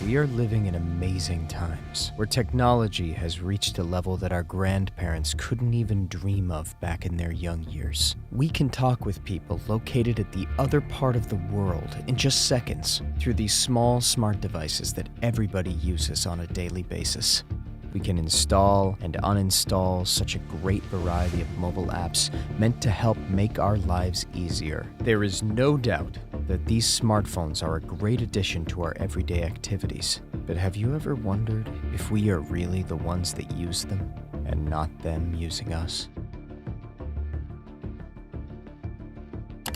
We are living in amazing times, where technology has reached a level that our grandparents couldn't even dream of back in their young years. We can talk with people located at the other part of the world in just seconds through these small, smart devices that everybody uses on a daily basis. We can install and uninstall such a great variety of mobile apps meant to help make our lives easier. There is no doubt that these smartphones are a great addition to our everyday activities. But have you ever wondered if we are really the ones that use them and not them using us?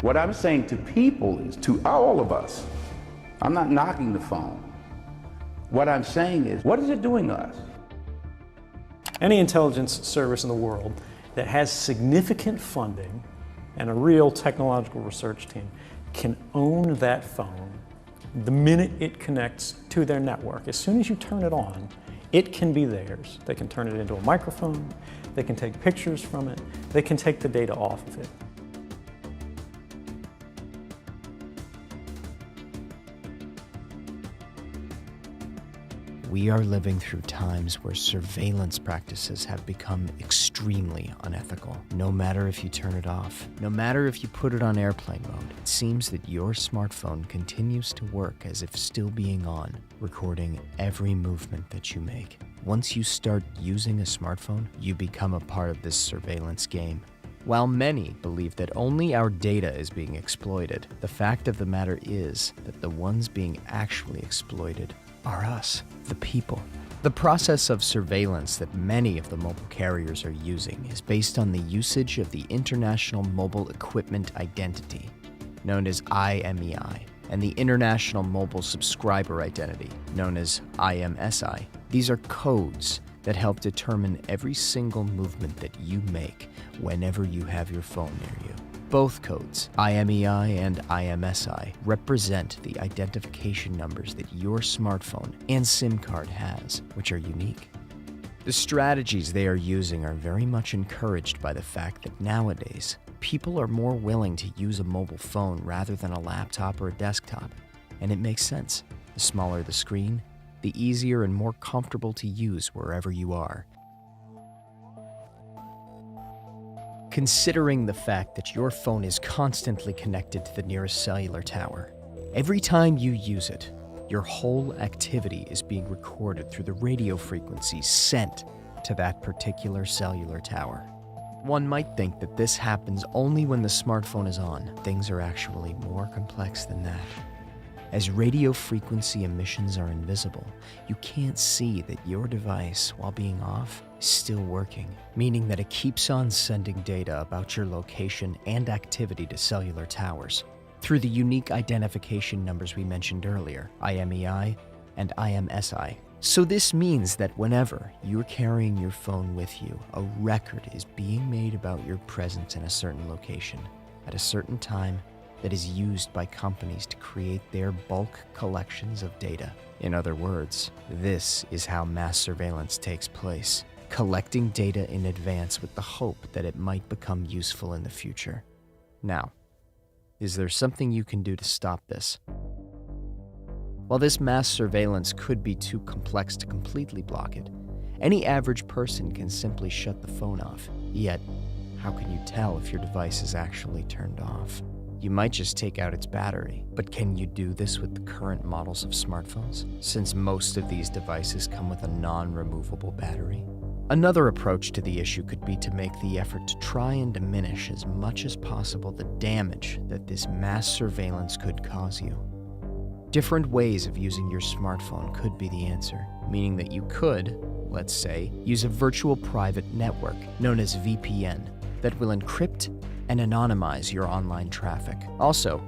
What I'm saying to people is, to all of us, I'm not knocking the phone. What I'm saying is, what is it doing to us? Any intelligence service in the world that has significant funding and a real technological research team can own that phone the minute it connects to their network. As soon as you turn it on, it can be theirs. They can turn it into a microphone, they can take pictures from it, they can take the data off of it. We are living through times where surveillance practices have become extremely unethical. No matter if you turn it off, no matter if you put it on airplane mode, it seems that your smartphone continues to work as if still being on, recording every movement that you make. Once you start using a smartphone, you become a part of this surveillance game. While many believe that only our data is being exploited, the fact of the matter is that the ones being actually exploited are us, the people. The process of surveillance that many of the mobile carriers are using is based on the usage of the International Mobile Equipment Identity, known as IMEI, and the International Mobile Subscriber Identity, known as IMSI. These are codes that help determine every single movement that you make whenever you have your phone near you. Both codes, IMEI and IMSI, represent the identification numbers that your smartphone and SIM card has, which are unique. The strategies they are using are very much encouraged by the fact that nowadays, people are more willing to use a mobile phone rather than a laptop or a desktop. And it makes sense. The smaller the screen, the easier and more comfortable to use wherever you are. Considering the fact that your phone is constantly connected to the nearest cellular tower, every time you use it, your whole activity is being recorded through the radio frequencies sent to that particular cellular tower. One might think that this happens only when the smartphone is on. Things are actually more complex than that. As radio frequency emissions are invisible, you can't see that your device, while being off, is still working, meaning that it keeps on sending data about your location and activity to cellular towers through the unique identification numbers we mentioned earlier, IMEI and IMSI. So this means that whenever you're carrying your phone with you, a record is being made about your presence in a certain location at a certain time that is used by companies to create their bulk collections of data. In other words, this is how mass surveillance takes place, collecting data in advance with the hope that it might become useful in the future. Now, is there something you can do to stop this? While this mass surveillance could be too complex to completely block it, any average person can simply shut the phone off. Yet, how can you tell if your device is actually turned off? You might just take out its battery, but can you do this with the current models of smartphones, since most of these devices come with a non-removable battery? Another approach to the issue could be to make the effort to try and diminish as much as possible the damage that this mass surveillance could cause you. Different ways of using your smartphone could be the answer, meaning that you could, let's say, use a virtual private network known as VPN that will encrypt and anonymize your online traffic. Also,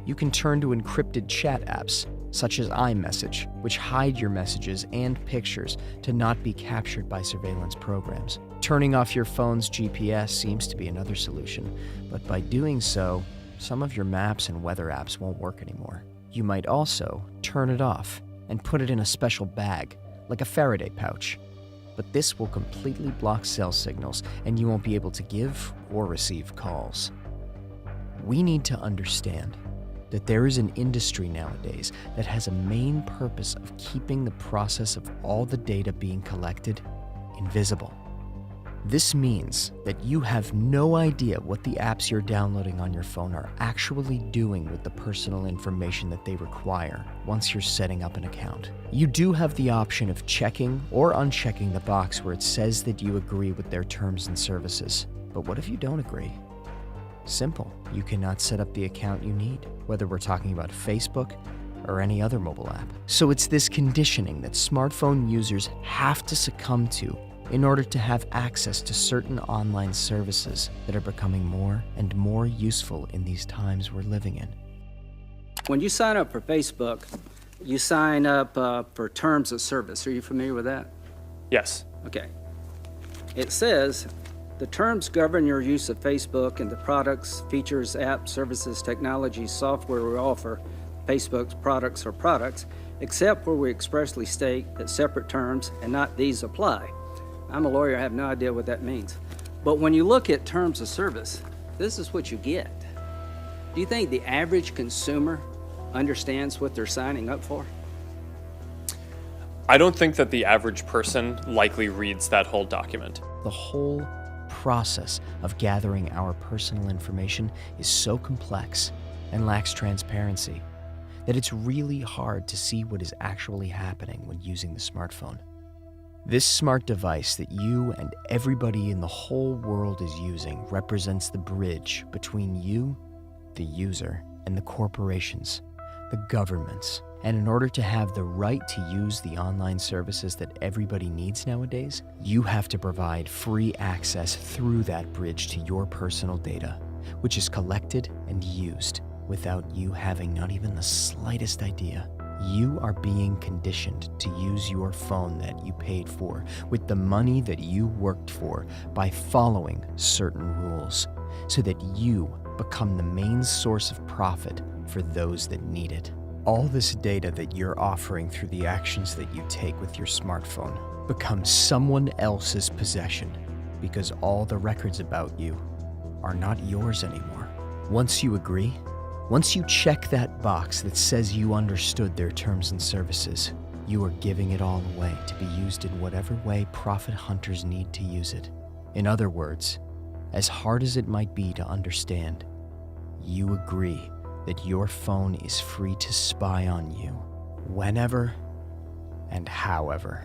you can turn to encrypted chat apps such as iMessage, which hide your messages and pictures to not be captured by surveillance programs. Turning off your phone's GPS seems to be another solution, but by doing so, some of your maps and weather apps won't work anymore. You might also turn it off and put it in a special bag, like a Faraday pouch. But this will completely block cell signals, and you won't be able to give or receive calls. We need to understand that there is an industry nowadays that has a main purpose of keeping the process of all the data being collected invisible. This means that you have no idea what the apps you're downloading on your phone are actually doing with the personal information that they require once you're setting up an account. You do have the option of checking or unchecking the box where it says that you agree with their terms and services. But what if you don't agree? Simple. You cannot set up the account you need, whether we're talking about Facebook or any other mobile app. So it's this conditioning that smartphone users have to succumb to in order to have access to certain online services that are becoming more and more useful in these times we're living in. When you sign up for Facebook, you sign up for terms of service. Are you familiar with that? Yes. Okay. It says, the terms govern your use of Facebook and the products, features, apps, services, technology, software we offer. Facebook's products are products, except where we expressly state that separate terms and not these apply. I'm a lawyer, I have no idea what that means. But when you look at terms of service, this is what you get. Do you think the average consumer understands what they're signing up for? I don't think that the average person likely reads that whole document. The whole process of gathering our personal information is so complex and lacks transparency that it's really hard to see what is actually happening when using the smartphone. This smart device that you and everybody in the whole world is using represents the bridge between you, the user, and the corporations, the governments. And in order to have the right to use the online services that everybody needs nowadays, you have to provide free access through that bridge to your personal data, which is collected and used without you having not even the slightest idea. You are being conditioned to use your phone that you paid for with the money that you worked for by following certain rules so that you become the main source of profit for those that need it. All this data that you're offering through the actions that you take with your smartphone becomes someone else's possession because all the records about you are not yours anymore. Once you agree, once you check that box that says you understood their terms and services, you are giving it all away to be used in whatever way profit hunters need to use it. In other words, as hard as it might be to understand, you agree that your phone is free to spy on you whenever and however.